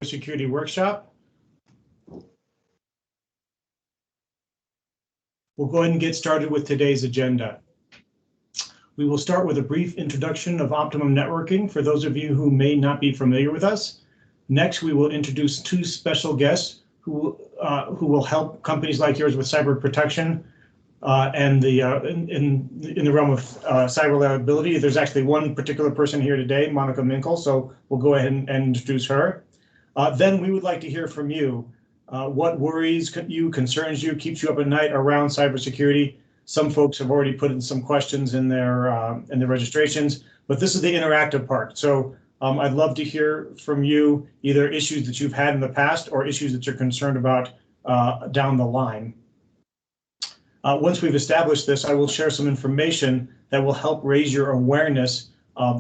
Security workshop. We'll go ahead and get started with today's agenda. We will start with a brief introduction of Optimum Networking for those of you who may not be familiar with us. Next, we will introduce two special guests who will help companies like yours with cyber protection and in the realm of cyber liability. There's actually one particular person here today, Monica Minkle, so we'll go ahead and introduce her. Then we would like to hear from you. What worries you, concerns you, keeps you up at night around cybersecurity? Some folks have already put in some questions in their registrations, but this is the interactive part. So I'd love to hear from you, either issues that you've had in the past or issues that you're concerned about down the line. Once we've established this, I will share some information that will help raise your awareness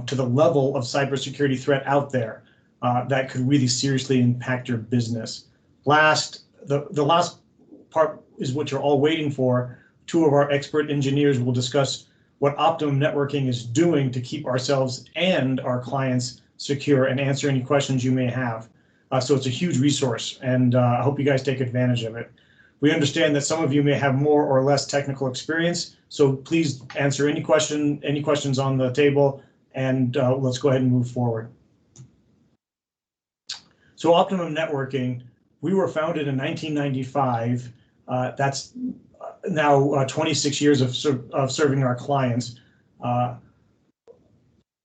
to the level of cybersecurity threat out there that could really seriously impact your business. The last part is what you're all waiting for. Two of our expert engineers will discuss what Optimum Networking is doing to keep ourselves and our clients secure and answer any questions you may have. So it's a huge resource, and I hope you guys take advantage of it. We understand that some of you may have more or less technical experience, so please answer any questions on the table, and let's go ahead and move forward. So Optimum Networking, we were founded in 1995. That's now 26 years of serving our clients.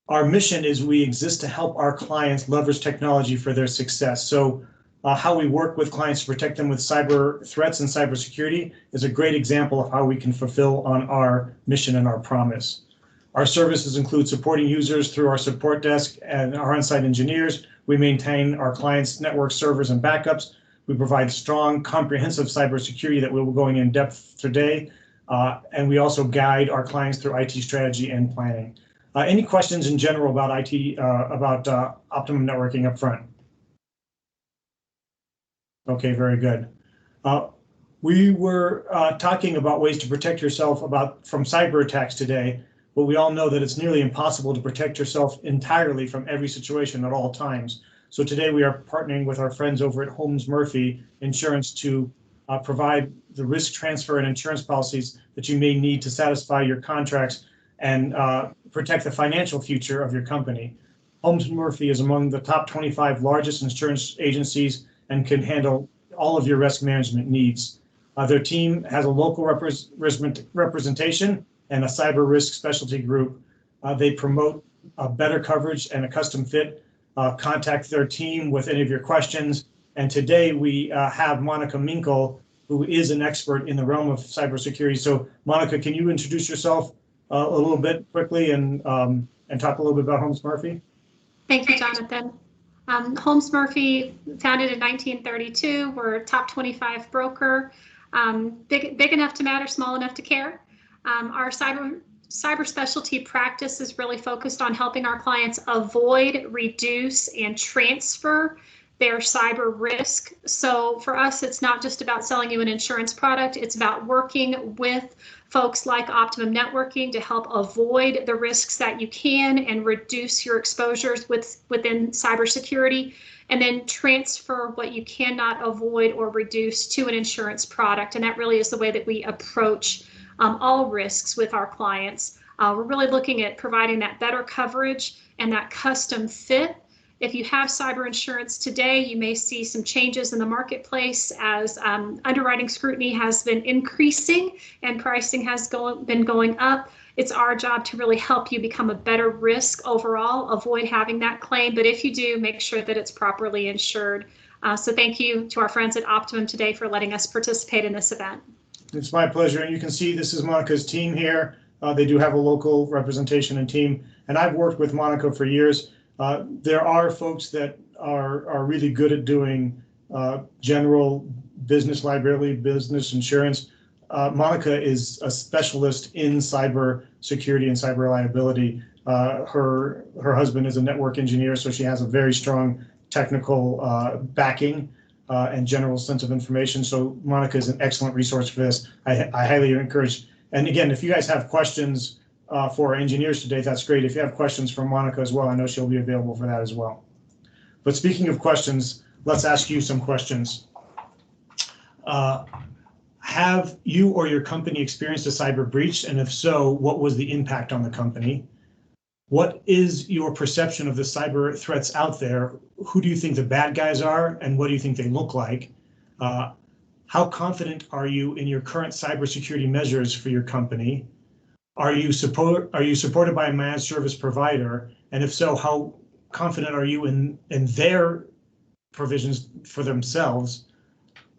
Our mission is we exist to help our clients leverage technology for their success. So how we work with clients to protect them with cyber threats and cybersecurity is a great example of how we can fulfill on our mission and our promise. Our services include supporting users through our support desk and our on-site engineers. We maintain our clients' network servers and backups. We provide strong, comprehensive cybersecurity that we'll be going in depth today. And we also guide our clients through IT strategy and planning. Any questions in general about IT, about Optimum Networking up front? Okay, very good. We were talking about ways to protect yourself from cyber attacks today, but we all know that it's nearly impossible to protect yourself entirely from every situation at all times. So today we are partnering with our friends over at Holmes Murphy Insurance to provide the risk transfer and insurance policies that you may need to satisfy your contracts and protect the financial future of your company. Holmes Murphy is among the top 25 largest insurance agencies and can handle all of your risk management needs. Their team has a local representation and a cyber risk specialty group. They promote better coverage and a custom fit. Contact their team with any of your questions. And today we have Monica Minkle, who is an expert in the realm of cybersecurity. So Monica, can you introduce yourself a little bit quickly and talk a little bit about Holmes Murphy? Thank you, Jonathan. Holmes Murphy, founded in 1932. We're a top 25 broker, big enough to matter, small enough to care. Our cyber specialty practice is really focused on helping our clients avoid, reduce, and transfer their cyber risk. So for us, it's not just about selling you an insurance product, it's about working with folks like Optimum Networking to help avoid the risks that you can and reduce your exposures within cybersecurity, and then transfer what you cannot avoid or reduce to an insurance product. And that really is the way that we approach all risks with our clients. We're really looking at providing that better coverage and that custom fit. If you have cyber insurance today, you may see some changes in the marketplace as underwriting scrutiny has been increasing and pricing has been going up. It's our job to really help you become a better risk overall, avoid having that claim. But if you do, make sure that it's properly insured. So thank you to our friends at Optimum today for letting us participate in this event. It's my pleasure. And you can see this is Monica's team here. They do have a local representation and team. And I've worked with Monica for years. There are folks that are really good at doing general business liability, business insurance. Monica is a specialist in cyber security and cyber liability. Her husband is a network engineer, so she has a very strong technical backing and general sense of information. So Monica is an excellent resource for this. I highly encourage. And again, if you guys have questions for our engineers today, that's great. If you have questions for Monica as well, I know she'll be available for that as well. But speaking of questions, let's ask you some questions. Have you or your company experienced a cyber breach? And if so, what was the impact on the company? What is your perception of the cyber threats out there? Who do you think the bad guys are, and what do you think they look like? How confident are you in your current cybersecurity measures for your company? Are you supported by a managed service provider? And if so, how confident are you in their provisions for themselves?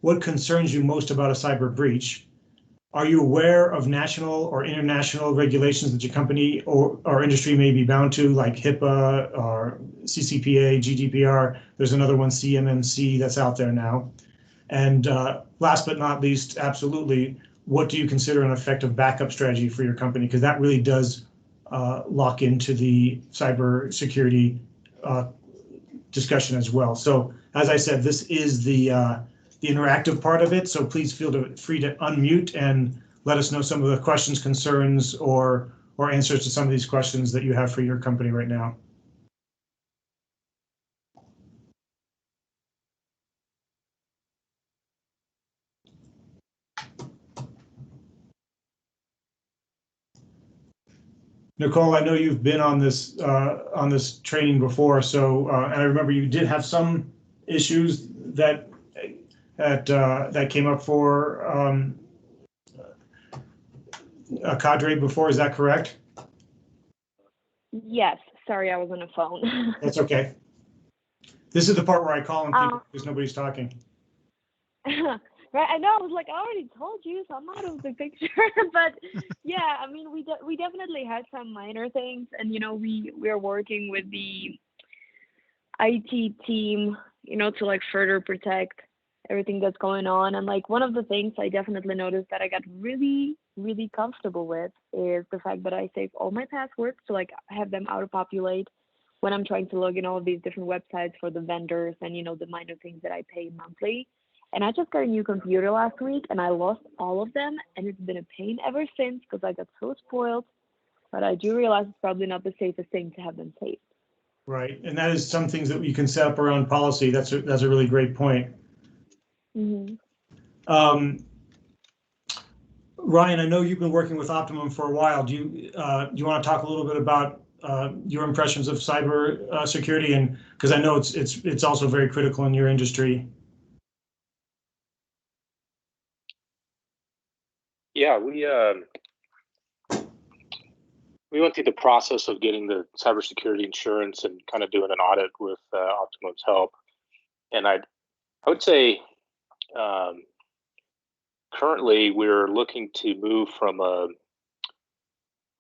What concerns you most about a cyber breach? Are you aware of national or international regulations that your company or industry may be bound to, like HIPAA or CCPA, GDPR? There's another one, CMMC, that's out there now. And last but not least, absolutely, what do you consider an effective backup strategy for your company? Because that really does lock into the cybersecurity discussion as well. So as I said, this is the interactive part of it. So please feel free to unmute and let us know some of the questions, concerns, or answers to some of these questions that you have for your company right now. Nicole, I know you've been on this training before, so and I remember you did have some issues that came up for a cadre before. Is that correct? Yes. Sorry, I was on the phone. That's okay. This is the part where I call on people because nobody's talking. Right, I know. I was like, I already told you, so I'm out of the picture. But yeah, I mean, we definitely had some minor things, and you know, we are working with the IT team, you know, to like further protect everything that's going on. And like one of the things I definitely noticed that I got really, really comfortable with is the fact that I save all my passwords to like have them auto-populate when I'm trying to log in all of these different websites for the vendors and, you know, the minor things that I pay monthly. And I just got a new computer last week and I lost all of them, and it's been a pain ever since because I got so spoiled. But I do realize it's probably not the safest thing to have them saved. Right, and that is some things that you can set up around policy. That's a really great point. Mm-hmm. Ryan, I know you've been working with Optimum for a while. Do you want to talk a little bit about your impressions of cyber security, and because I know it's also very critical in your industry? Yeah, we went through the process of getting the cybersecurity insurance and kind of doing an audit with Optimum's help. And I would say currently we're looking to move from a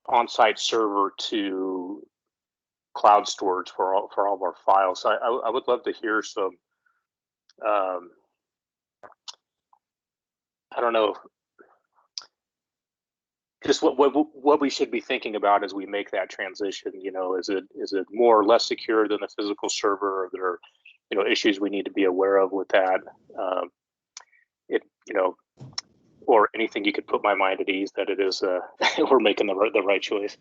on-site server to cloud storage for all of our files. So I would love to hear some. I don't know. Just what we should be thinking about as we make that transition. You know, is it more or less secure than the physical server? Or there are, you know, issues we need to be aware of with that. You know, or anything you could put my mind at ease that it is we're making the right choice.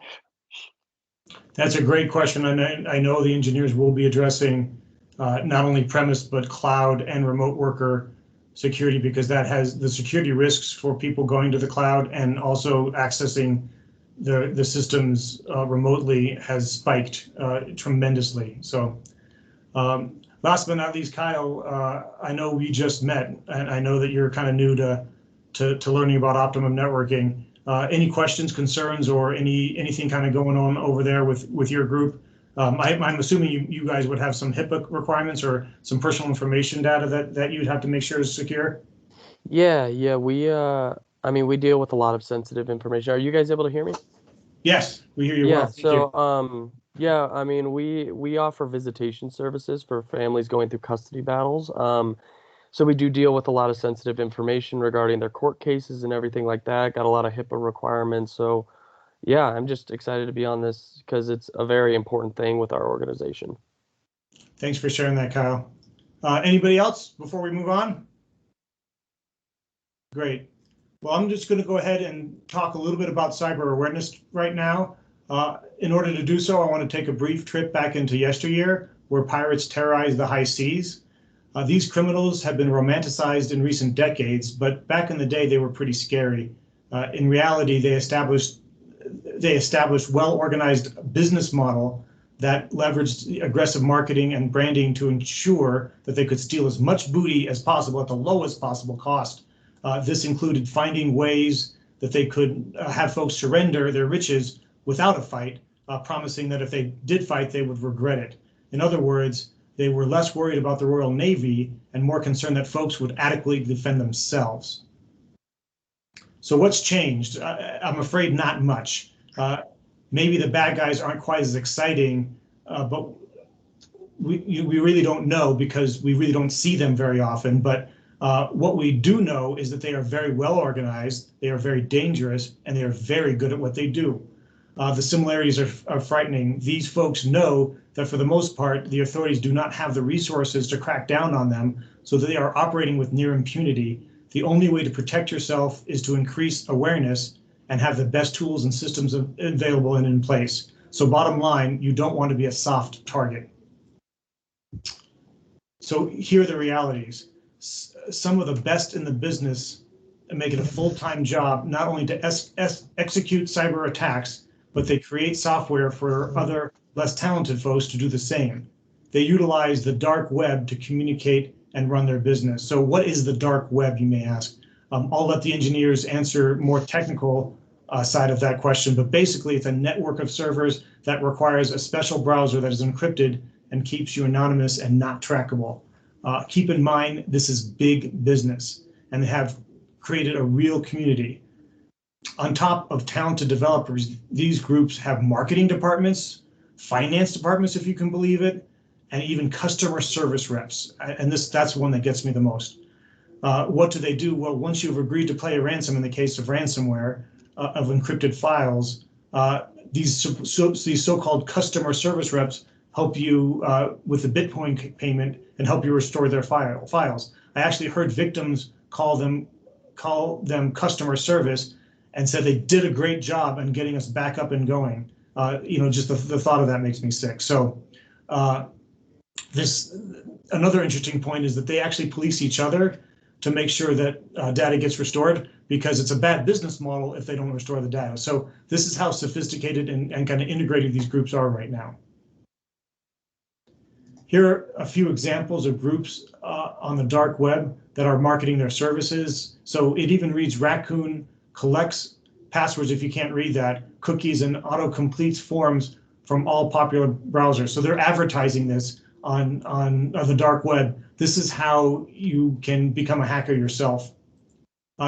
That's a great question, and I know the engineers will be addressing not only premise but cloud and remote worker security, because that has the security risks for people going to the cloud and also accessing the systems remotely has spiked tremendously. So last but not least, Kyle, I know we just met, and I know that you're kind of new to learning about Optimum Networking. Any questions, concerns, or anything kind of going on over there with your group? I'm assuming you guys would have some HIPAA requirements or some personal information data that you'd have to make sure is secure. Yeah, we I mean, we deal with a lot of sensitive information. Are you guys able to hear me? Yes, we hear you Yeah, well. Thank you. yeah, I mean, we offer visitation services for families going through custody battles. So we do deal with a lot of sensitive information regarding their court cases and everything like that. Got a lot of HIPAA requirements. So yeah, I'm just excited to be on this because it's a very important thing with our organization. Thanks for sharing that, Kyle. Anybody else before we move on? Great. Well, I'm just going to go ahead and talk a little bit about cyber awareness right now. In order to do so, I want to take a brief trip back into yesteryear, where pirates terrorized the high seas. These criminals have been romanticized in recent decades, but back in the day, they were pretty scary. In reality, they established well-organized business model that leveraged aggressive marketing and branding to ensure that they could steal as much booty as possible at the lowest possible cost. This included finding ways that they could have folks surrender their riches without a fight, promising that if they did fight, they would regret it. In other words, they were less worried about the Royal Navy and more concerned that folks would adequately defend themselves. So what's changed? I'm afraid not much. Maybe the bad guys aren't quite as exciting, but we really don't know because we really don't see them very often. But what we do know is that they are very well organized, they are very dangerous, and they are very good at what they do. The similarities are frightening. These folks know that for the most part, the authorities do not have the resources to crack down on them, so they are operating with near impunity. The only way to protect yourself is to increase awareness and have the best tools and systems available and in place. So bottom line, you don't want to be a soft target. So here are the realities. Some of the best in the business make it a full-time job, not only to execute cyber attacks, but they create software for other less talented folks to do the same. They utilize the dark web to communicate and run their business. So what is the dark web, you may ask? I'll let the engineers answer more technical side of that question, but basically it's a network of servers that requires a special browser that is encrypted and keeps you anonymous and not trackable. Keep in mind, this is big business, and they have created a real community. On top of talented developers, these groups have marketing departments, finance departments, if you can believe it, and even customer service reps. And that's one that gets me the most. What do they do? Well, once you've agreed to pay a ransom in the case of ransomware of encrypted files, these so-called customer service reps help you with the Bitcoin payment and help you restore their files. I actually heard victims call them customer service and said they did a great job in getting us back up and going. Just the thought of that makes me sick. So another interesting point is that they actually police each other to make sure that data gets restored, because it's a bad business model if they don't restore the data. So this is how sophisticated and kind of integrated these groups are right now. Here are a few examples of groups on the dark web that are marketing their services. So it even reads Raccoon collects passwords, if you can't read that, cookies, and auto-completes forms from all popular browsers. So they're advertising this on the dark web. This is how you can become a hacker yourself.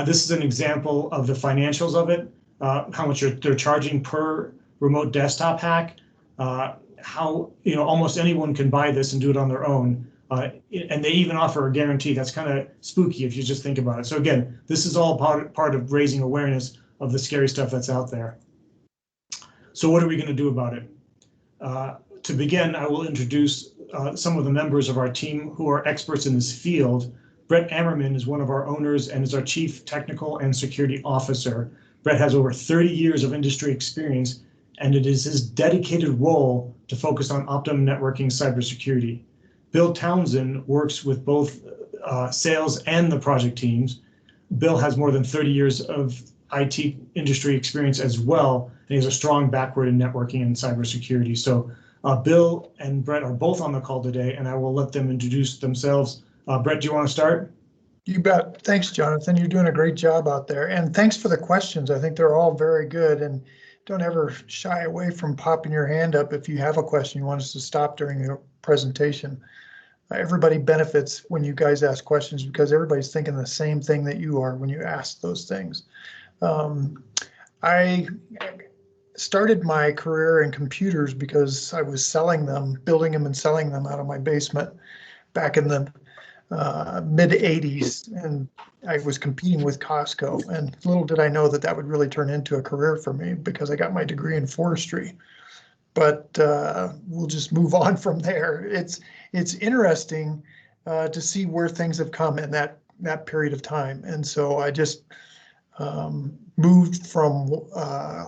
This is an example of the financials of it, how much they're charging per remote desktop hack, how almost anyone can buy this and do it on their own. And they even offer a guarantee. That's kind of spooky if you just think about it. So again, this is all part of raising awareness of the scary stuff that's out there. So what are we going to do about it? To begin, I will introduce some of the members of our team who are experts in this field. Brett Ammerman is one of our owners and is our Chief Technical and Security Officer. Brett has over 30 years of industry experience, and it is his dedicated role to focus on Optimum Networking cybersecurity. Bill Townsend works with both sales and the project teams. Bill has more than 30 years of IT industry experience as well, and he has a strong background in networking and cybersecurity. So Bill and Brett are both on the call today, and I will let them introduce themselves. Brett, do you want to start? You bet. Thanks, Jonathan. You're doing a great job out there. And thanks for the questions. I think they're all very good. And don't ever shy away from popping your hand up if you have a question you want us to stop during your presentation. Everybody benefits when you guys ask questions because everybody's thinking the same thing that you are when you ask those things. I started my career in computers because I was selling them, building them and selling them out of my basement back in the mid 80s, and I was competing with Costco, and little did I know that that would really turn into a career for me because I got my degree in forestry. But we'll just move on from there. It's interesting to see where things have come in that period of time, and so I just moved from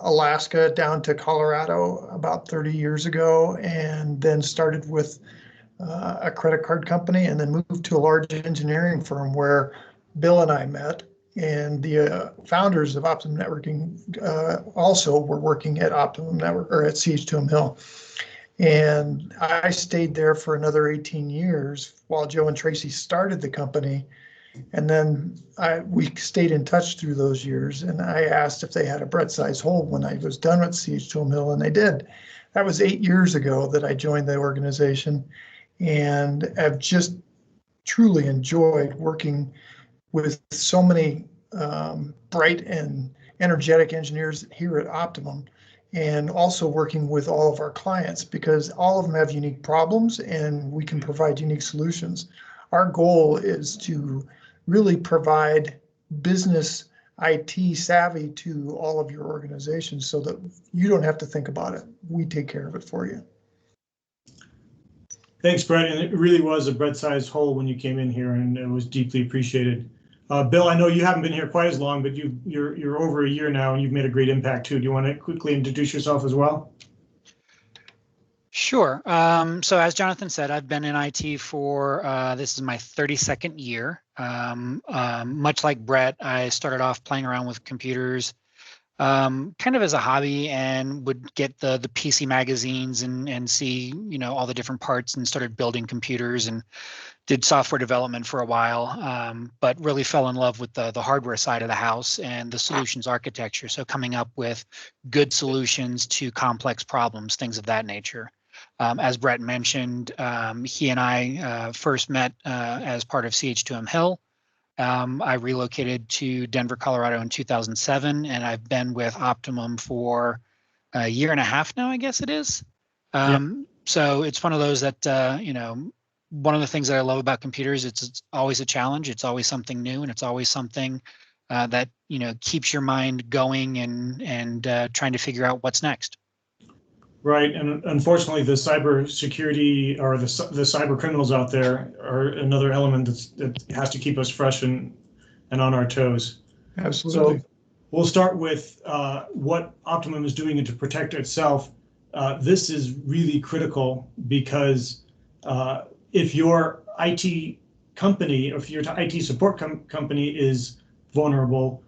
Alaska down to Colorado about 30 years ago, and then started with a credit card company, and then moved to a large engineering firm where Bill and I met. And the founders of Optimum Networking also were working at Optimum Network or at CH2M Hill. And I stayed there for another 18 years while Joe and Tracy started the company. And then we stayed in touch through those years. And I asked if they had a bread-sized hole when I was done with CH2M Hill, and they did. That was 8 years ago that I joined the organization, and have just truly enjoyed working with so many bright and energetic engineers here at Optimum, and also working with all of our clients, because all of them have unique problems and we can provide unique solutions. Our goal is to really provide business IT savvy to all of your organizations so that you don't have to think about it. We take care of it for you. Thanks, Brett. And it really was a bread-sized hole when you came in here, and it was deeply appreciated. Bill, I know you haven't been here quite as long, but you're over a year now, and you've made a great impact too. Do you want to quickly introduce yourself as well? Sure. So as Jonathan said, I've been in IT for, this is my 32nd year. Much like Brett, I started off playing around with computers, kind of as a hobby, and would get the PC magazines and see, you know, all the different parts, and started building computers and did software development for a while, but really fell in love with the hardware side of the house and the solutions architecture. So coming up with good solutions to complex problems, things of that nature. As Brett mentioned, he and I first met as part of CH2M Hill. I relocated to Denver, Colorado in 2007, and I've been with Optimum for a year and a half now, I guess it is. So it's one of those that, you know, one of the things that I love about computers, it's always a challenge. It's always something new, and it's always something that, you know, keeps your mind going and trying to figure out what's next. Right, and unfortunately, the cybersecurity or the cyber criminals out there are another element that has to keep us fresh and on our toes. Absolutely. So we'll start with what Optimum is doing to protect itself. This is really critical because if your IT company, if your IT support company is vulnerable,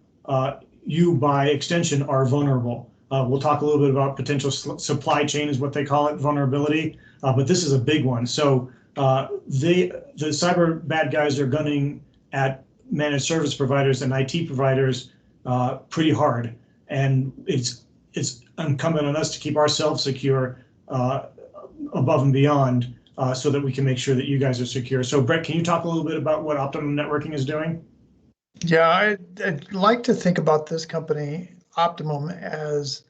you by extension are vulnerable. We'll talk a little bit about potential supply chain is what they call it, vulnerability, but this is a big one. So the cyber bad guys are gunning at managed service providers and IT providers pretty hard, and it's incumbent on us to keep ourselves secure above and beyond so that we can make sure that you guys are secure. So Brett, can you talk a little bit about what Optimum Networking is doing? Yeah, I'd like to think about this company, Optimum, as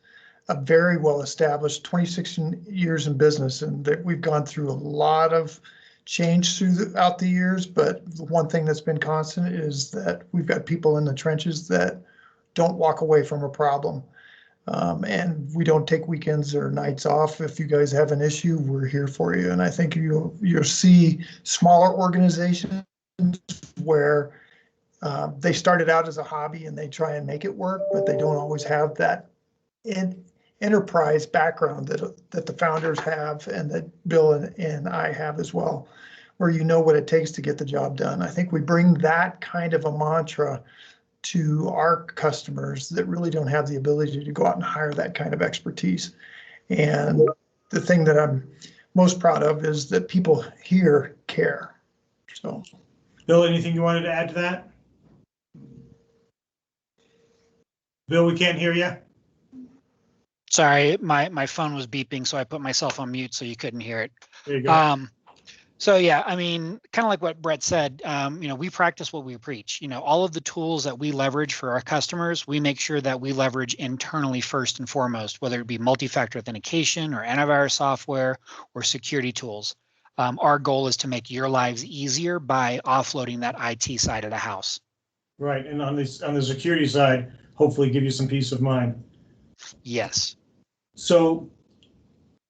a very well-established 26 years in business, and that we've gone through a lot of change throughout the years. But the one thing that's been constant is that we've got people in the trenches that don't walk away from a problem. And we don't take weekends or nights off. If you guys have an issue, we're here for you. And I think you'll see smaller organizations where they started out as a hobby and they try and make it work, but they don't always have that enterprise background that the founders have, and that Bill and I have as well, where you know what it takes to get the job done. I think we bring that kind of a mantra to our customers that really don't have the ability to go out and hire that kind of expertise. And the thing that I'm most proud of is that people here care. So, Bill, anything you wanted to add to that? Bill, we can't hear you. Sorry, my phone was beeping, so I put myself on mute so you couldn't hear it. There you go. So yeah, I mean, kind of like what Brett said, you know, we practice what we preach. You know, all of the tools that we leverage for our customers, we make sure that we leverage internally first and foremost, whether it be multi-factor authentication or antivirus software or security tools. Our goal is to make your lives easier by offloading that IT side of the house. Right, and on the security side, hopefully give you some peace of mind. Yes. So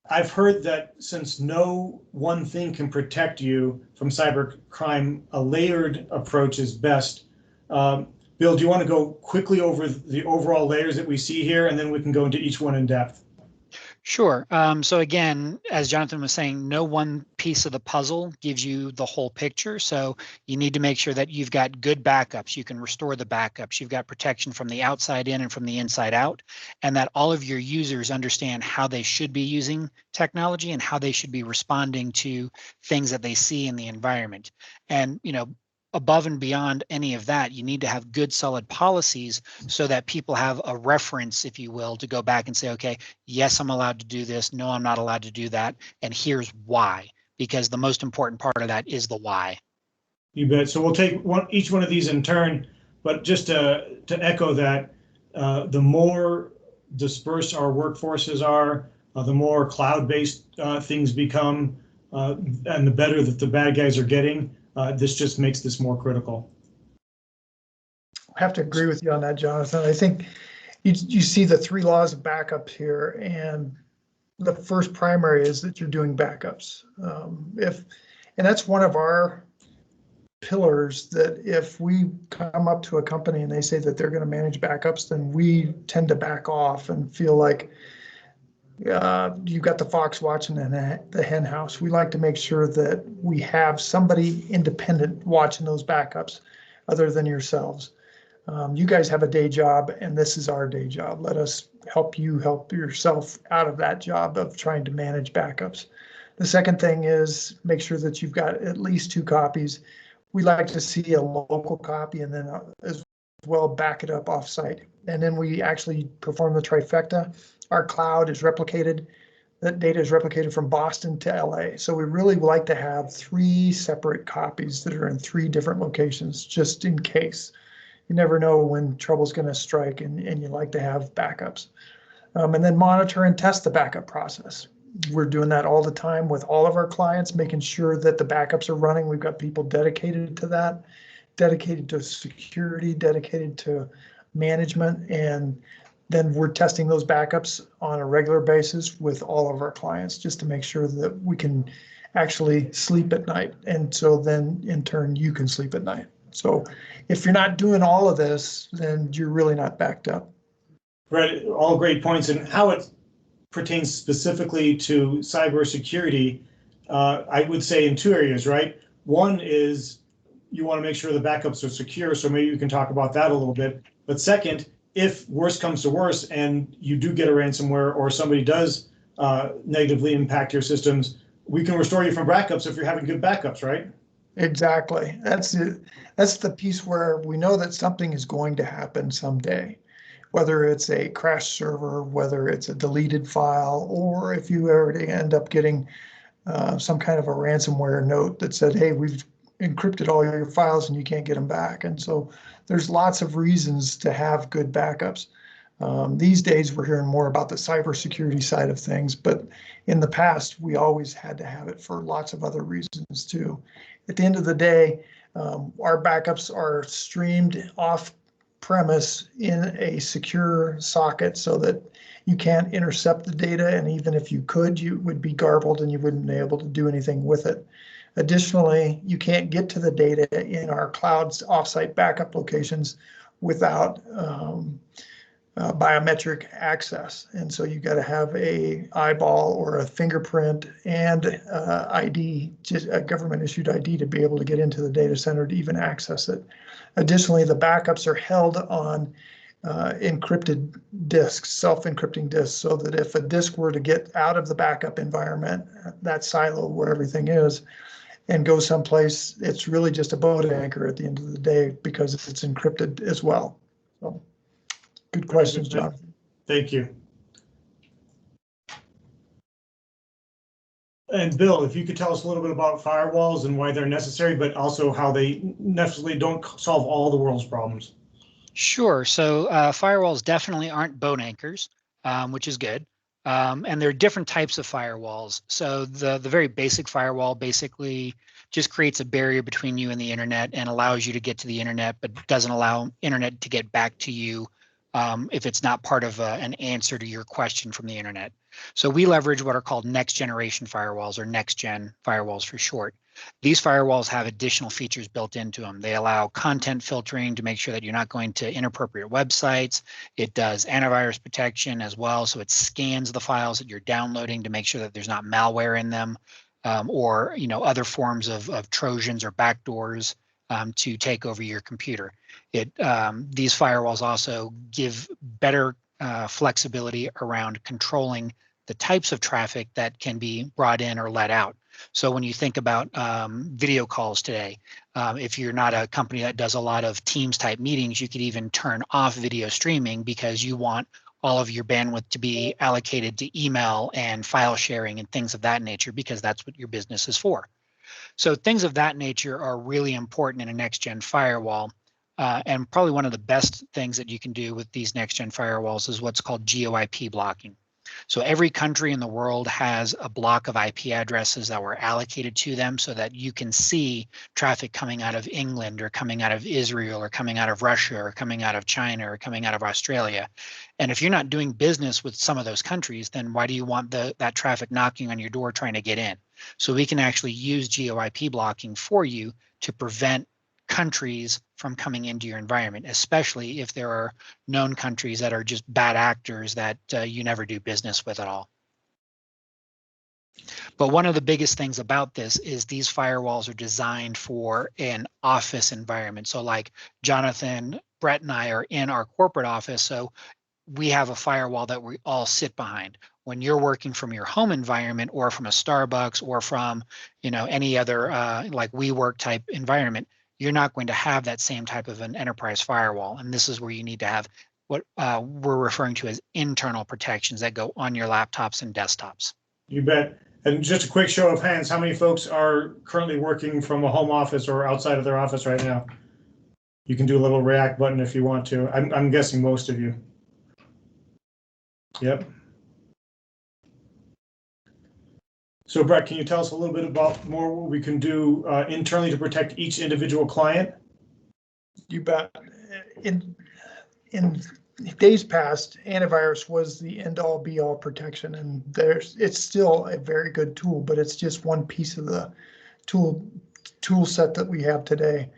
I've heard that since no one thing can protect you from cybercrime, a layered approach is best. Bill, do you want to go quickly over the overall layers that we see here, and then we can go into each one in depth? Sure. So again, as Jonathan was saying, no one piece of the puzzle gives you the whole picture. So you need to make sure that you've got good backups. You can restore the backups. You've got protection from the outside in and from the inside out, and that all of your users understand how they should be using technology and how they should be responding to things that they see in the environment. And, above and beyond any of that, you need to have good, solid policies so that people have a reference, if you will, to go back and say, okay, yes, I'm allowed to do this. No, I'm not allowed to do that. And here's why, because the most important part of that is the why. You bet. So we'll take each one of these in turn, but just to echo that, the more dispersed our workforces are, the more cloud-based things become, and the better that the bad guys are getting. This just makes this more critical. I have to agree with you on that, Jonathan. I think you see the 3 laws of backups here, and the first primary is that you're doing backups. And that's one of our pillars, that if we come up to a company and they say that they're going to manage backups, then we tend to back off and feel like you got the fox watching the hen house. We like to make sure that we have somebody independent watching those backups other than yourselves. You guys have a day job, and this is our day job. Let us help you help yourself out of that job of trying to manage backups. The second thing is make sure that you've got at least 2 copies. We like to see a local copy, and then as well back it up offsite. And then we actually perform the trifecta. Our cloud is replicated. That data is replicated from Boston to LA. So we really like to have 3 separate copies that are in 3 different locations, just in case. You never know when trouble's going to strike, and you like to have backups. And then monitor and test the backup process. We're doing that all the time with all of our clients, making sure that the backups are running. We've got people dedicated to that, dedicated to security, dedicated to management, and then we're testing those backups on a regular basis with all of our clients just to make sure that we can actually sleep at night. And so then in turn, you can sleep at night. So if you're not doing all of this, then you're really not backed up. Right, all great points. And how it pertains specifically to cybersecurity, I would say in 2 areas, right? One is you want to make sure the backups are secure, so maybe you can talk about that a little bit. But second, if worse comes to worse and you do get a ransomware or somebody does negatively impact your systems, we can restore you from backups if you're having good backups, right? Exactly. That's it. That's the piece where we know that something is going to happen someday, whether it's a crash server, whether it's a deleted file, or if you already end up getting some kind of a ransomware note that said, hey, we've encrypted all your files and you can't get them back. And so there's lots of reasons to have good backups. These days, we're hearing more about the cybersecurity side of things, but in the past, we always had to have it for lots of other reasons too. At the end of the day, our backups are streamed off premise in a secure socket so that you can't intercept the data, and even if you could, you would be garbled and you wouldn't be able to do anything with it. Additionally, you can't get to the data in our cloud's offsite backup locations without biometric access. And so you got to have a eyeball or a fingerprint and ID, just a government issued ID, to be able to get into the data center to even access it. Additionally, the backups are held on encrypted disks, self-encrypting disks, so that if a disk were to get out of the backup environment, that silo where everything is, and go someplace, it's really just a boat anchor at the end of the day because it's encrypted as well. So, good questions, Jonathan. Thank you. And Bill, if you could tell us a little bit about firewalls and why they're necessary, but also how they necessarily don't solve all the world's problems. Sure. So firewalls definitely aren't boat anchors, which is good. And there are different types of firewalls. So the very basic firewall basically just creates a barrier between you and the internet and allows you to get to the internet, but doesn't allow internet to get back to you if it's not part of an answer to your question from the internet. So we leverage what are called next generation firewalls, or next gen firewalls for short. These firewalls have additional features built into them. They allow content filtering to make sure that you're not going to inappropriate websites. It does antivirus protection as well, so it scans the files that you're downloading to make sure that there's not malware in them, or other forms of Trojans or backdoors to take over your computer. These firewalls also give better flexibility around controlling the types of traffic that can be brought in or let out. So when you think about video calls today, if you're not a company that does a lot of Teams type meetings, you could even turn off video streaming because you want all of your bandwidth to be allocated to email and file sharing and things of that nature, because that's what your business is for. So things of that nature are really important in a next-gen firewall. And probably one of the best things that you can do with these next-gen firewalls is what's called GeoIP blocking. So every country in the world has a block of IP addresses that were allocated to them so that you can see traffic coming out of England or coming out of Israel or coming out of Russia or coming out of China or coming out of Australia. And if you're not doing business with some of those countries, then why do you want that traffic knocking on your door trying to get in? So we can actually use GeoIP blocking for you to prevent countries from coming into your environment, especially if there are known countries that are just bad actors that you never do business with at all. But one of the biggest things about this is these firewalls are designed for an office environment. So like Jonathan, Brett, and I are in our corporate office, so we have a firewall that we all sit behind. When you're working from your home environment or from a Starbucks or from any other like WeWork type environment, you're not going to have that same type of an enterprise firewall. And this is where you need to have what we're referring to as internal protections that go on your laptops and desktops. You bet. And just a quick show of hands, how many folks are currently working from a home office or outside of their office right now? You can do a little react button if you want to. I'm guessing most of you. Yep. So Brett, can you tell us a little bit about more what we can do internally to protect each individual client? You bet. In days past, antivirus was the end-all be-all protection, and it's still a very good tool, but it's just one piece of the tool set that we have today.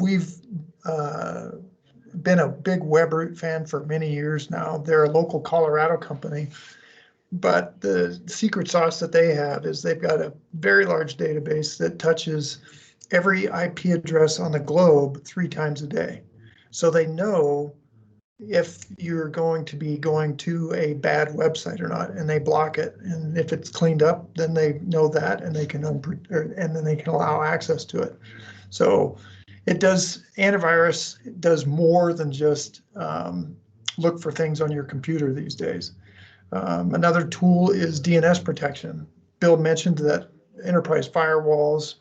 We've been a big Webroot fan for many years now. They're a local Colorado company, but the secret sauce that they have is they've got a very large database that touches every IP address on the globe 3 times a day. So they know if you're going to be going to a bad website or not, and they block it. And if it's cleaned up, then they know that, and they can and then they can allow access to it. So antivirus does more than just look for things on your computer these days. Another tool is DNS protection. Bill mentioned that enterprise firewalls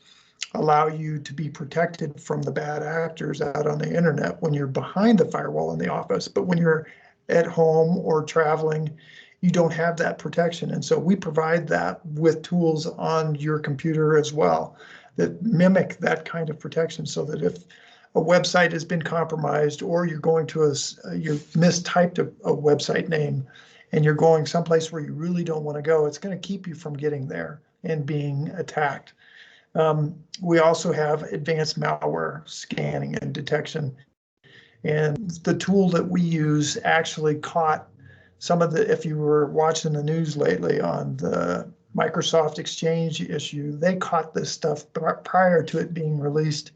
allow you to be protected from the bad actors out on the internet when you're behind the firewall in the office, but when you're at home or traveling, you don't have that protection. And so we provide that with tools on your computer as well that mimic that kind of protection, so that if a website has been compromised or you're going to you mistyped a website name and you're going someplace where you really don't want to go, it's going to keep you from getting there and being attacked. We also have advanced malware scanning and detection. And the tool that we use actually caught some of the, if you were watching the news lately on the Microsoft Exchange issue, they caught this stuff prior to it being released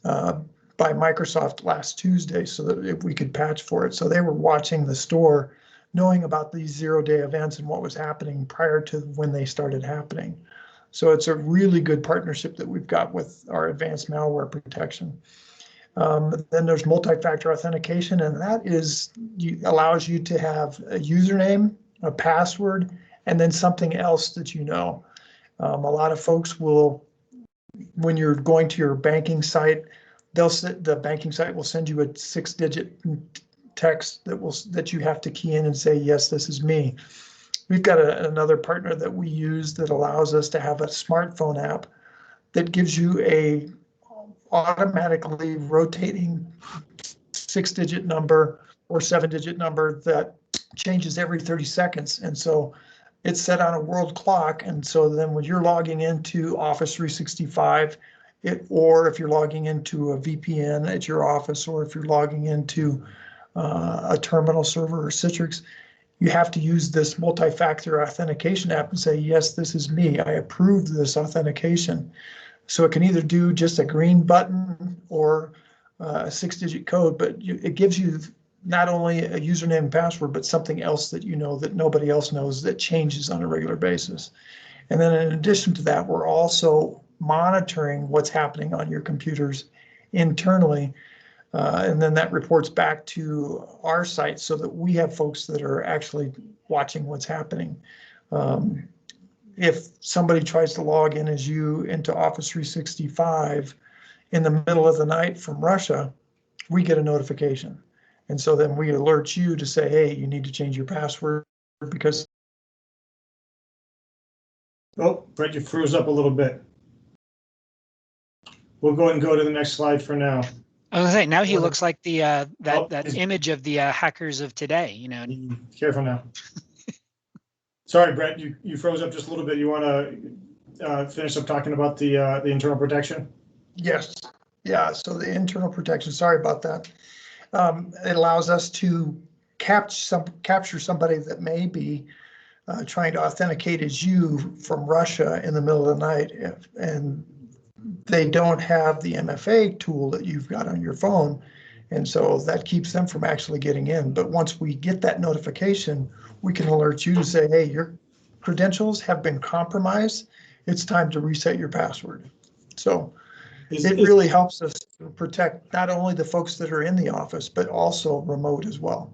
by Microsoft last Tuesday so that we could patch for it. So they were watching the store, knowing about these zero-day events and what was happening prior to when they started happening. So it's a really good partnership that we've got with our advanced malware protection. Then there's multi-factor authentication, and that allows you to have a username, a password, and then something else that you know. A lot of folks will, when you're going to your banking site, the banking site will send you a 6-digit text that you have to key in and say, yes, this is me. We've got another partner that we use that allows us to have a smartphone app that gives you a automatically rotating 6-digit number or 7-digit number that changes every 30 seconds. And so it's set on a world clock. And so then when you're logging into Office 365, or if you're logging into a VPN at your office, or if you're logging into a terminal server or Citrix, you have to use this multi-factor authentication app and say, yes, this is me. I approve this authentication. So it can either do just a green button or a 6-digit code, but it gives you not only a username and password, but something else that you know that nobody else knows that changes on a regular basis. And then in addition to that, we're also monitoring what's happening on your computers internally. And then that reports back to our site so that we have folks that are actually watching what's happening. If somebody tries to log in as you into Office 365 in the middle of the night from Russia, we get a notification. And so then we alert you to say, hey, you need to change your password because. Oh, Brett, you froze up a little bit. We'll go ahead and go to the next slide for now. I was gonna say, now he looks like the that image of the hackers of today, you know. Careful now. Sorry, Brett, you froze up just a little bit. You want to finish up talking about the internal protection? Yes. Yeah. So the internal protection. Sorry about that. It allows us to capture somebody that may be trying to authenticate as you from Russia in the middle of the night, and they don't have the MFA tool that you've got on your phone. And so that keeps them from actually getting in. But once we get that notification, we can alert you to say, hey, your credentials have been compromised. It's time to reset your password. So it really helps us to protect not only the folks that are in the office, but also remote as well.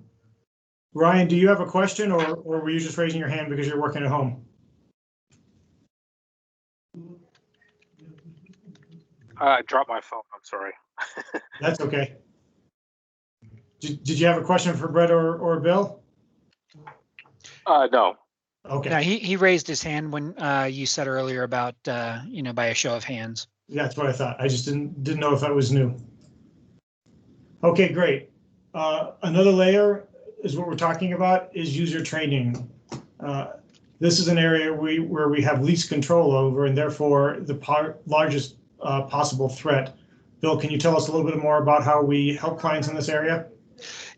Ryan, do you have a question, or were you just raising your hand because you're working at home? I dropped my phone. I'm sorry. That's okay. Did you have a question for Brett or Bill? No. Okay. No, he raised his hand when you said earlier about you know, by a show of hands. That's what I thought. I just didn't know if that was new. Okay, great. Another layer is what we're talking about is user training. This is an area where we have least control over, and therefore the largest possible threat. Bill, can you tell us a little bit more about how we help clients in this area?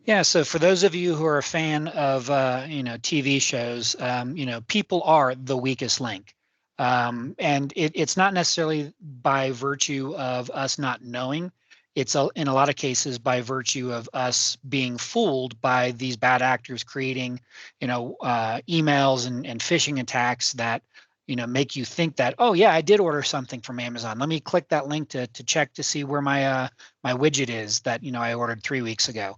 Yeah, so for those of you who are a fan of you know, TV shows, you know, people are the weakest link. And it's not necessarily by virtue of us not knowing. It's in a lot of cases by virtue of us being fooled by these bad actors creating, you know, emails and phishing attacks that, you know, make you think that, oh yeah, I did order something from Amazon. Let me click that link to check to see where my my widget is that, you know, I ordered 3 weeks ago.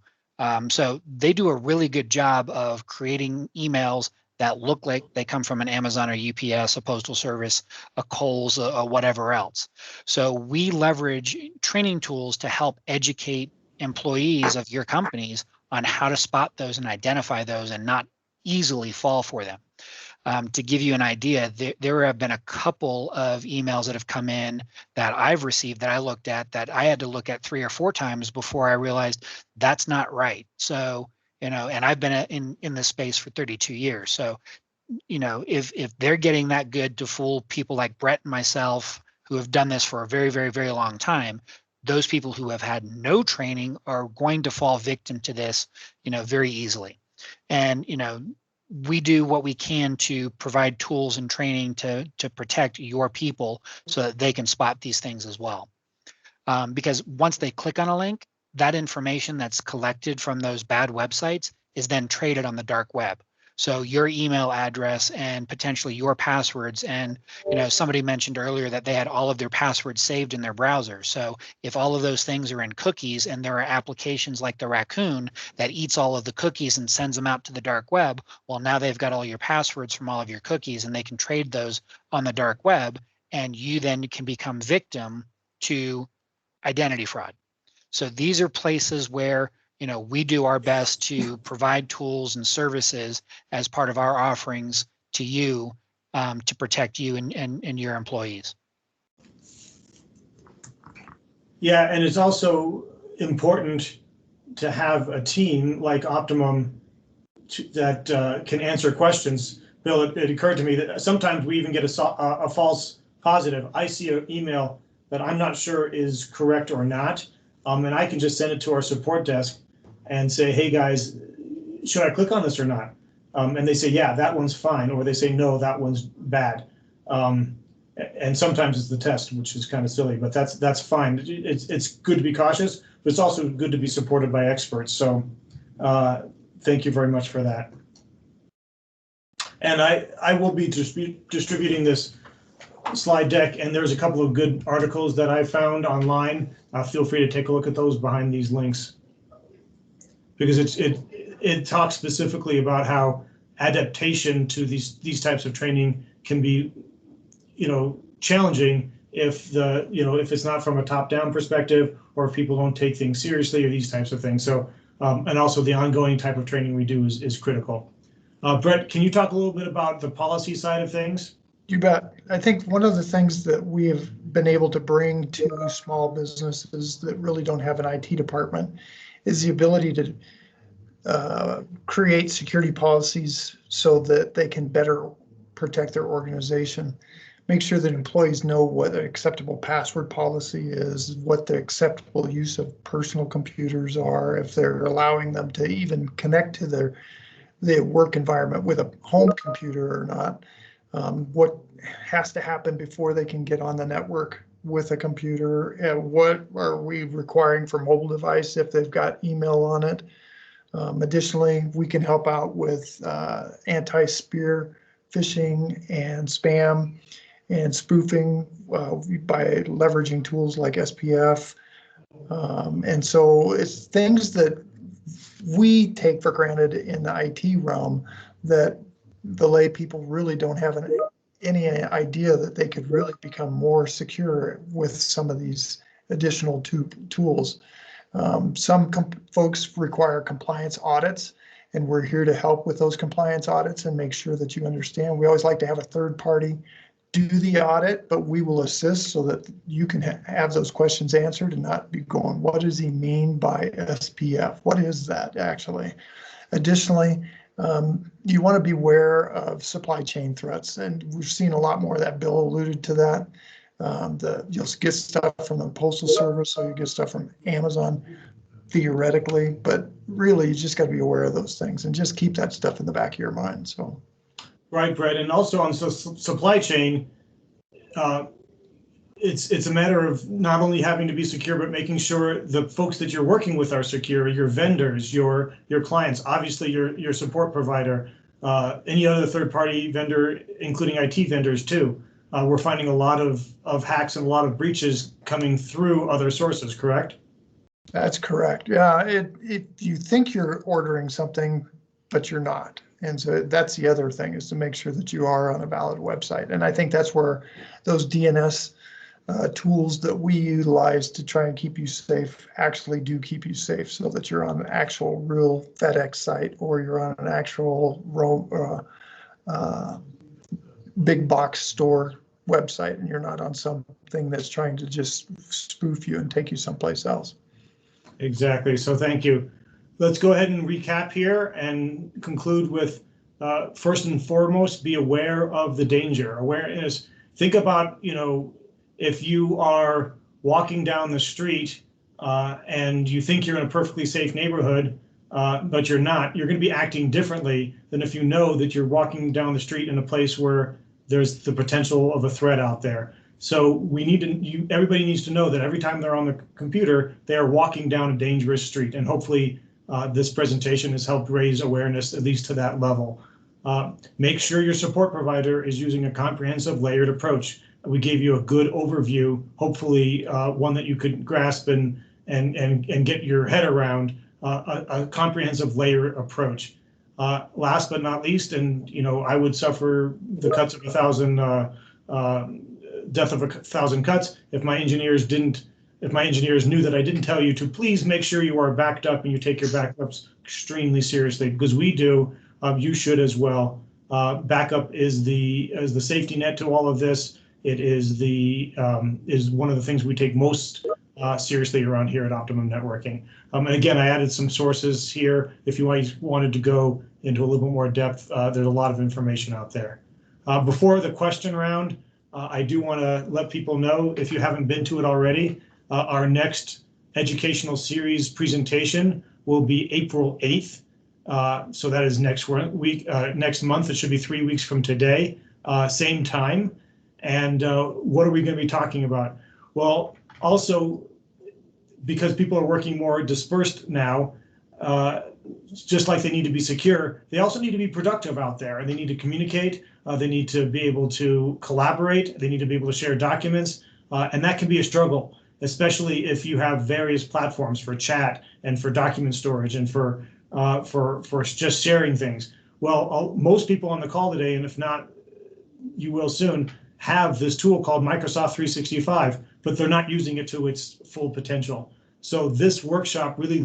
So they do a really good job of creating emails that look like they come from an Amazon or UPS, a postal service, a Kohl's, a whatever else. So we leverage training tools to help educate employees of your companies on how to spot those and identify those and not easily fall for them. To give you an idea, there have been a couple of emails that have come in that I've received that I looked at that I had to look at 3 or 4 times before I realized that's not right. So, you know, and I've been in this space for 32 years. So, you know, if they're getting that good to fool people like Brett and myself who have done this for a very, very, very long time, those people who have had no training are going to fall victim to this, you know, very easily. And, you know, we do what we can to provide tools and training to protect your people so that they can spot these things as well. Because once they click on a link, that information that's collected from those bad websites is then traded on the dark web. So your email address and potentially your passwords, and you know, somebody mentioned earlier that they had all of their passwords saved in their browser. So if all of those things are in cookies and there are applications like the Raccoon that eats all of the cookies and sends them out to the dark web, well, now they've got all your passwords from all of your cookies and they can trade those on the dark web, and you then can become victim to identity fraud. So these are places where, you know, we do our best to provide tools and services as part of our offerings to you to protect you and your employees. Yeah, and it's also important to have a team like Optimum that can answer questions. Bill, it occurred to me that sometimes we even get a false positive. I see an email that I'm not sure is correct or not, and I can just send it to our support desk and say, hey guys, should I click on this or not? And they say, yeah, that one's fine, or they say, no, that one's bad. And sometimes it's the test, which is kind of silly, but that's fine. It's good to be cautious, but it's also good to be supported by experts. So thank you very much for that. And I will be distributing this slide deck, and there's a couple of good articles that I found online. Feel free to take a look at those behind these links, because it talks specifically about how adaptation to these types of training can be, challenging if if it's not from a top-down perspective, or if people don't take things seriously, or these types of things. So and also the ongoing type of training we do is critical. Brett, can you talk a little bit about the policy side of things? You bet. I think one of the things that we have been able to bring to small businesses that really don't have an IT department is the ability to create security policies so that they can better protect their organization. Make sure that employees know what an acceptable password policy is, what the acceptable use of personal computers are, if they're allowing them to even connect to their work environment with a home computer or not. What has to happen before they can get on the network with a computer, and what are we requiring for mobile device if they've got email on it. Additionally, we can help out with anti-spear phishing and spam and spoofing by leveraging tools like SPF. And so it's things that we take for granted in the IT realm that the lay people really don't have any idea that they could really become more secure with some of these additional tools. Some folks require compliance audits, and we're here to help with those compliance audits and make sure that you understand. We always like to have a third party do the audit, but we will assist so that you can have those questions answered and not be going, what does he mean by SPF? What is that actually? Additionally, you want to be aware of supply chain threats, and we've seen a lot more of that. Bill alluded to that. You'll get stuff from the Postal Service, or you get stuff from Amazon, theoretically, but really you just got to be aware of those things and just keep that stuff in the back of your mind. So. Right, Brett, and also on supply chain, it's a matter of not only having to be secure, but making sure the folks that you're working with are secure, your vendors, your clients, obviously your support provider, any other third-party vendor, including IT vendors too. We're finding a lot of hacks and a lot of breaches coming through other sources, correct? That's correct. Yeah, you think you're ordering something, but you're not. And so that's the other thing, is to make sure that you are on a valid website. And I think that's where those DNS tools that we utilize to try and keep you safe actually do keep you safe, so that you're on an actual real FedEx site, or you're on an actual big box store website, and you're not on something that's trying to just spoof you and take you someplace else. Exactly. So thank you. Let's go ahead and recap here and conclude with first and foremost, be aware of the danger. Awareness. Think about, if you are walking down the street and you think you're in a perfectly safe neighborhood, but you're not, you're going to be acting differently than if you know that you're walking down the street in a place where there's the potential of a threat out there. So we need to, everybody needs to know that every time they're on the computer, they are walking down a dangerous street. And hopefully this presentation has helped raise awareness, at least to that level. Make sure your support provider is using a comprehensive layered approach. We gave you a good overview, hopefully one that you could grasp and get your head around, a comprehensive layered approach. Last but not least, and I would suffer the cuts of 1,000, death of 1,000 cuts if my engineers knew that I didn't tell you to please make sure you are backed up and you take your backups extremely seriously, because we do. You should as well. Backup is the safety net to all of this. It is is one of the things we take most seriously around here at Optimum Networking. And again, I added some sources here if you wanted to go into a little bit more depth. There's a lot of information out there. Before the question round, I do want to let people know, if you haven't been to it already, our next educational series presentation will be April 8th. So that is next week, next month. It should be 3 weeks from today, same time. And what are we going to be talking about? Well, also, because people are working more dispersed now, just like they need to be secure, they also need to be productive out there, and they need to communicate. They need to be able to collaborate. They need to be able to share documents, and that can be a struggle, especially if you have various platforms for chat and for document storage and for just sharing things. Well, most people on the call today, and if not, you will soon, have this tool called Microsoft 365, but they're not using it to its full potential. So this workshop really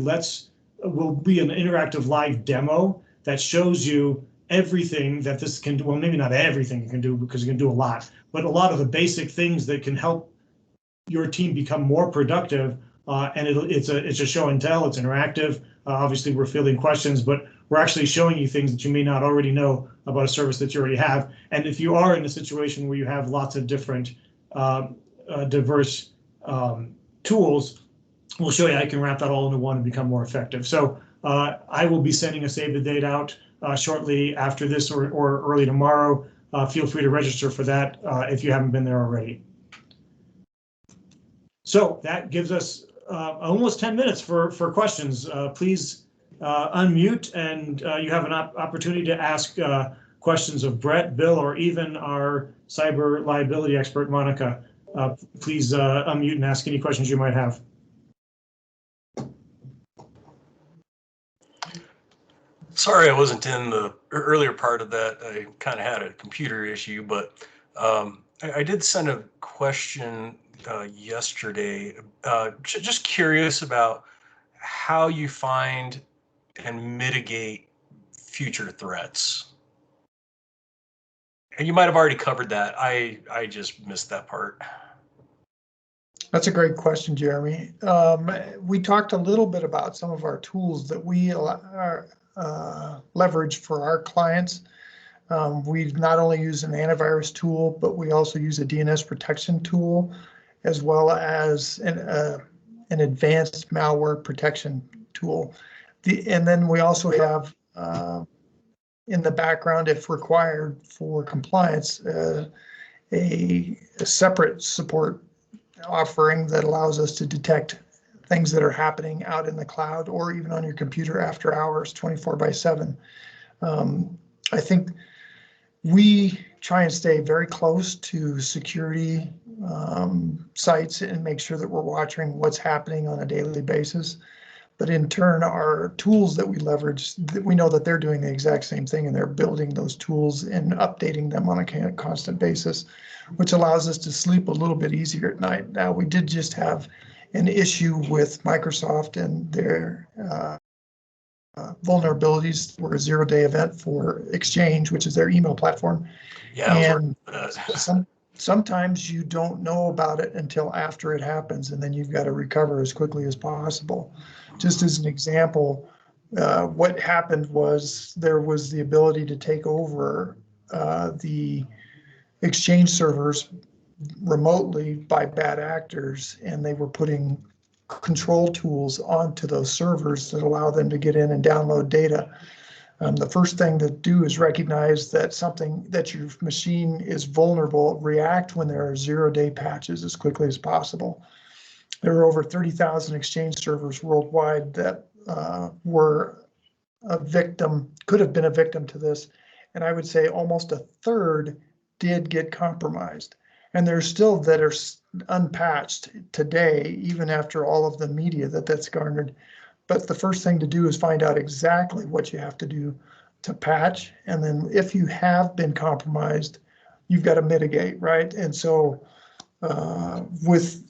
will be an interactive live demo that shows you everything that this can do. Well, maybe not everything you can do, because you can do a lot, but a lot of the basic things that can help your team become more productive. And it's a show and tell. It's interactive. Obviously, we're fielding questions, but we're actually showing you things that you may not already know about a service that you already have. And if you are in a situation where you have lots of different diverse tools, we'll show you how you can wrap that all into one and become more effective. So I will be sending a save the date out shortly after this or early tomorrow. Feel free to register for that if you haven't been there already. So that gives us almost 10 minutes for questions. Please unmute, and you have an opportunity to ask questions of Brett, Bill, or even our cyber liability expert, Monica. Please unmute and ask any questions you might have. Sorry, I wasn't in the earlier part of that. I kind of had a computer issue, but I did send a question yesterday. Just curious about how you find and mitigate future threats. And you might have already covered that. I just missed that part. That's a great question, Jeremy. We talked a little bit about some of our tools that we leverage for our clients. We not only use an antivirus tool, but we also use a DNS protection tool, as well as an advanced malware protection tool. And then we also have in the background, if required for compliance, a separate support offering that allows us to detect things that are happening out in the cloud or even on your computer after hours, 24/7. I think we try and stay very close to security sites and make sure that we're watching what's happening on a daily basis. But in turn, our tools that we leverage, we know that they're doing the exact same thing, and they're building those tools and updating them on a constant basis, which allows us to sleep a little bit easier at night. Now, we did just have an issue with Microsoft, and their vulnerabilities were a zero-day event for Exchange, which is their email platform. Yeah, and sometimes you don't know about it until after it happens, and then you've got to recover as quickly as possible. Just as an example, what happened was there was the ability to take over the Exchange servers remotely by bad actors, and they were putting control tools onto those servers that allow them to get in and download data. The first thing to do is recognize that your machine is vulnerable, react when there are zero-day patches as quickly as possible. There are over 30,000 Exchange servers worldwide that were a victim, could have been a victim to this, and I would say almost a third did get compromised. And there's still that are unpatched today, even after all of the media that's garnered. But the first thing to do is find out exactly what you have to do to patch. And then if you have been compromised, you've got to mitigate, right? And so with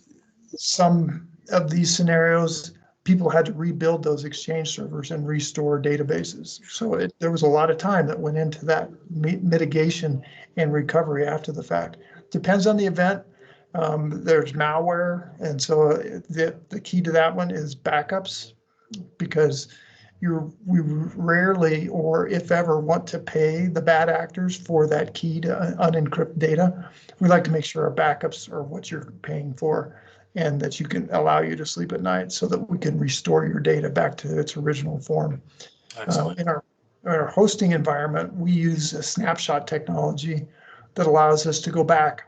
some of these scenarios, people had to rebuild those Exchange servers and restore databases. So there was a lot of time that went into that mitigation and recovery after the fact. Depends on the event. There's malware, and so the key to that one is backups, because we rarely, or if ever, want to pay the bad actors for that key to unencrypt data. We like to make sure our backups are what you're paying for, and that you can allow you to sleep at night so that we can restore your data back to its original form. In our hosting environment, we use a snapshot technology that allows us to go back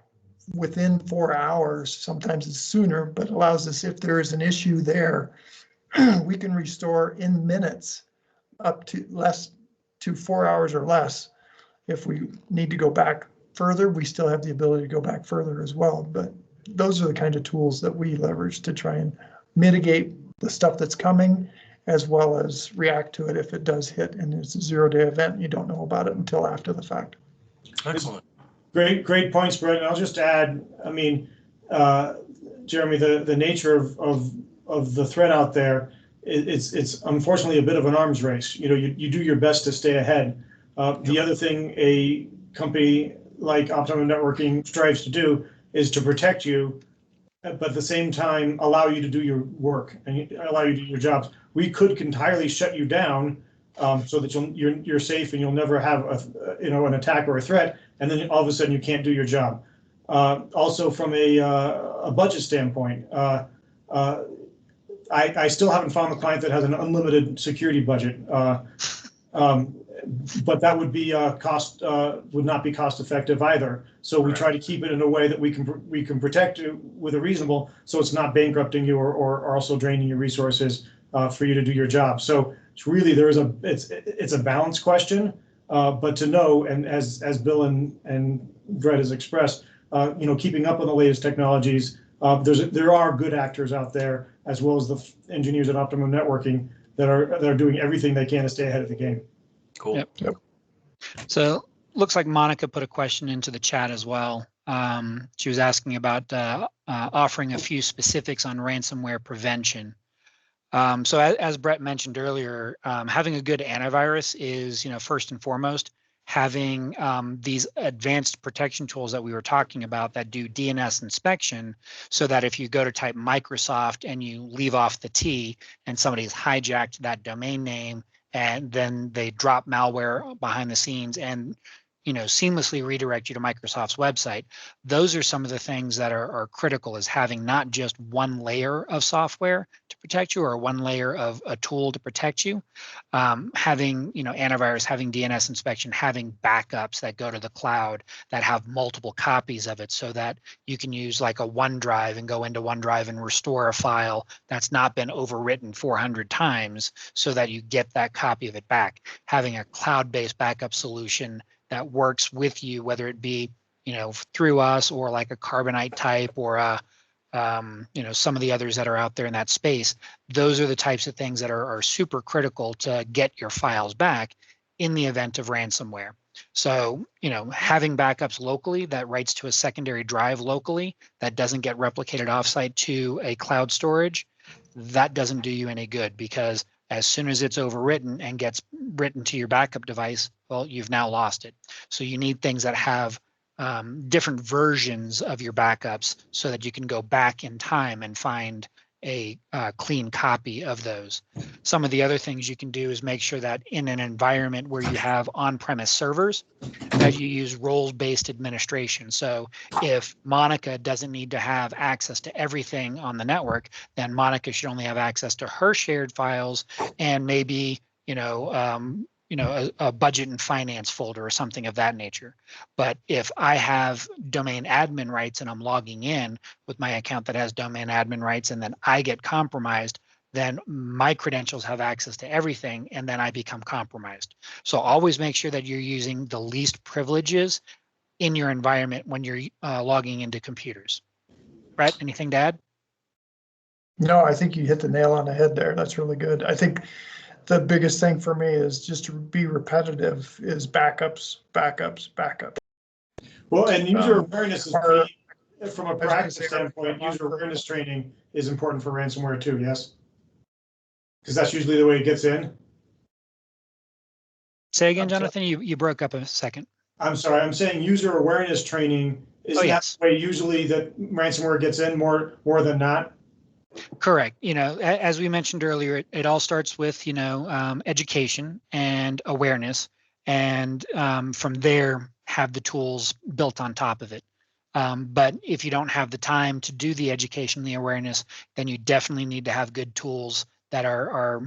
within 4 hours. Sometimes it's sooner, but allows us, if there is an issue there, we can restore in minutes up to 4 hours or less. If we need to go back further, we still have the ability to go back further as well. But those are the kind of tools that we leverage to try and mitigate the stuff that's coming, as well as react to it if it does hit and it's a 0-day event and you don't know about it until after the fact. Excellent. Great points, Brett. And I'll just add, I mean, Jeremy, the nature of the threat out there, it's unfortunately a bit of an arms race. You know, you do your best to stay ahead. The other thing a company like Optimum Networking strives to do is to protect you, but at the same time allow you to do your work and allow you to do your jobs. We could entirely shut you down so that you're safe and you'll never have an attack or a threat, and then all of a sudden you can't do your job. Also, from a budget standpoint, I still haven't found a client that has an unlimited security budget. But that would be would not be cost effective either. So we try to keep it in a way that we can protect you with a reasonable, so it's not bankrupting you or also draining your resources for you to do your job. So it's really it's a balance question, but to know, and as Bill and Brett has expressed, keeping up on the latest technologies. There are good actors out there, as well as the engineers at Optimum Networking that are doing everything they can to stay ahead of the game. Cool. Yep. So looks like Monica put a question into the chat as well. She was asking about offering a few specifics on ransomware prevention. So as Brett mentioned earlier, having a good antivirus is, first and foremost. Having these advanced protection tools that we were talking about that do DNS inspection, so that if you go to type Microsoft and you leave off the T and somebody's hijacked that domain name, and then they drop malware behind the scenes and seamlessly redirect you to Microsoft's website. Those are some of the things that are critical, is having not just one layer of software to protect you or one layer of a tool to protect you. Having antivirus, having DNS inspection, having backups that go to the cloud that have multiple copies of it, so that you can use like a OneDrive and go into OneDrive and restore a file that's not been overwritten 400 times, so that you get that copy of it back. Having a cloud-based backup solution that works with you, whether it be, through us or like a Carbonite type or some of the others that are out there in that space. Those are the types of things that are super critical to get your files back in the event of ransomware. So, having backups locally that writes to a secondary drive locally that doesn't get replicated offsite to a cloud storage, that doesn't do you any good, because as soon as it's overwritten and gets written to your backup device, well, you've now lost it. So you need things that have different versions of your backups, so that you can go back in time and find a clean copy of those. Some of the other things you can do is make sure that in an environment where you have on-premise servers, that you use roles-based administration. So if Monica doesn't need to have access to everything on the network, then Monica should only have access to her shared files and maybe, a budget and finance folder or something of that nature. But if I have domain admin rights and I'm logging in with my account that has domain admin rights, and then I get compromised, then my credentials have access to everything, and then I become compromised. So always make sure that you're using the least privileges in your environment when you're logging into computers. Brett, anything to add? No, I think you hit the nail on the head there. That's really good. I think the biggest thing for me is just to be repetitive, is backups. Well, and user awareness is key. From a practice standpoint, user awareness training is important for ransomware too, yes? Because that's usually the way it gets in. Say again, Jonathan, you broke up a second. I'm sorry, I'm saying user awareness training is that the way usually that ransomware gets in more than not? Correct. As we mentioned earlier, it all starts with, education and awareness, and from there have the tools built on top of it. But if you don't have the time to do the education, the awareness, then you definitely need to have good tools that are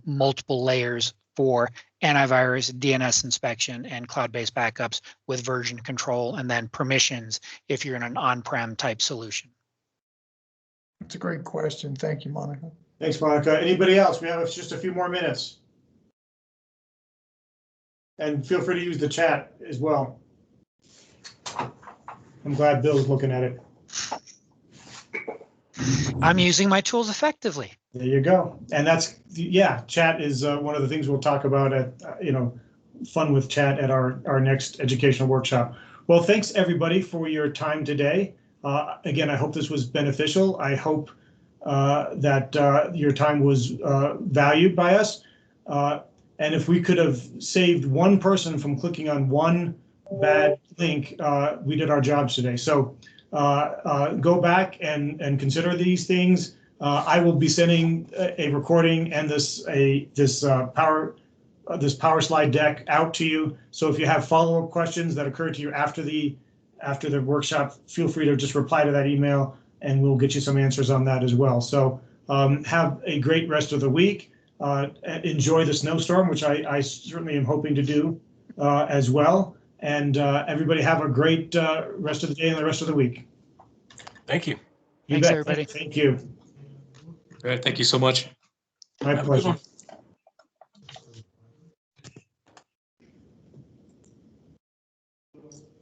multiple layers for antivirus, DNS inspection, and cloud-based backups with version control, and then permissions if you're in an on-prem type solution. That's a great question. Thank you, Monica. Thanks, Monica. Anybody else? We have just a few more minutes. And feel free to use the chat as well. I'm glad Bill's looking at it. I'm using my tools effectively. There you go. And that's, yeah, chat is one of the things we'll talk about at, fun with chat at our next educational workshop. Well, thanks everybody for your time today. Again, I hope this was beneficial. I hope that your time was valued by us. And if we could have saved one person from clicking on one bad link, we did our jobs today. So go back and consider these things. I will be sending a recording and this power slide deck out to you. So if you have follow-up questions that occur to you after the workshop, feel free to just reply to that email and we'll get you some answers on that as well. So have a great rest of the week. Enjoy the snowstorm, which I certainly am hoping to do as well. And everybody have a great rest of the day and the rest of the week. Thank you. Thanks, everybody. Thank you. All right. Thank you so much. My Have a good pleasure. one.